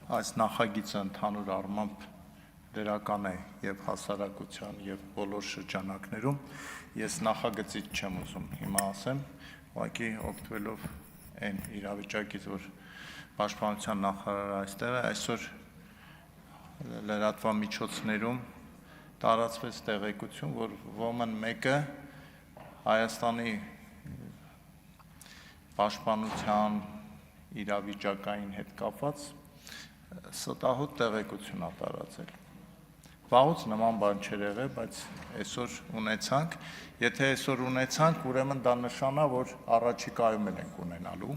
այս նախագիծը ընդհանուր առմամբ դրական է եւ հասարակության եւ բոլոր շրջանակներում ես նախագծից չեմ ուզում հիմա ասեմ ուղղակի օգտվելով այն իրավիճակից որ պաշտպանության նախարարը այստեղ է այսօր լրատվամիջոցներում տարածվեց տեղեկություն որ ոմն մեկը Հայաստանի պաշտպանության իրավիճակային հետ կապված ստահոդ տեղեկություն ա տարածել։ Վաղուց նման բան չէր եղել, բայց այսօր ունեցանք, եթե այսօր ունեցանք, ուրեմն դա նշան է, որ առաջիկայում ենք ունենալու։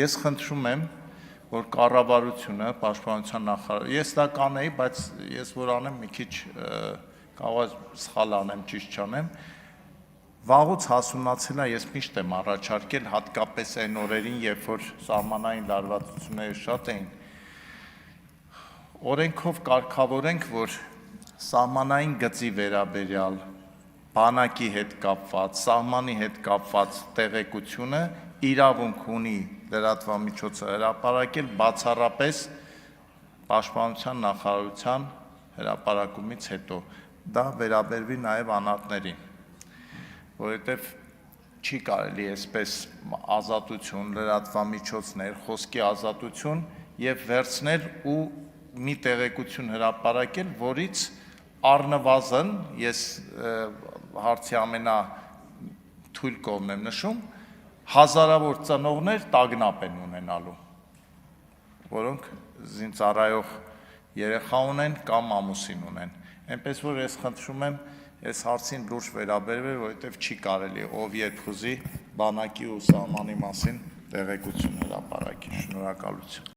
Ես խնդրում եմ, որ կառավարությունը, պաշտպանության նախարարը, ես դա կանեի, բայց ես որ անեմ մի քիչ կարող սխալ անեմ, ճիշտ չանեմ, վաղուց հասունացել է, ես միշտ եմ առաջարկել, հատկապես այն օրերին, երբ որ սահմանային լարվածությունները շատ էին, օրենքով կարգավորենք, որ սահմանային գծի վերաբերյալ, բանակի հետ կապված, սահմանի հետ կապված տեղեկությունը իրավունք ունի լրատվամիջոցը հրապարակել բացառապես պաշտպանության նախարարության հրապարակումից հետո, դա վերաբերվի նաև անհատներին, որովհետև չի կարելի այսպես ազատություն, լրատվամիջոցներ, խոսքի ազատություն եւ վերցնել ու մի տեղեկություն հրապարակել, որից առնվազն ես հարցի ամենաթույլ կողմն եմ նշում, հազարավոր ծնողներ տագնապ են ունենալու, որոնք զինծառայող երեխա ունեն կամ ամուսին ունեն, այնպես որ ես խնդրում եմ այս հարցին լուրջ վերաբերվել, որովհետև չի կարելի ով երբ ուզի բանակի ու սահմանի մասին տեղեկություն հրապարակի, շնորհակալություն։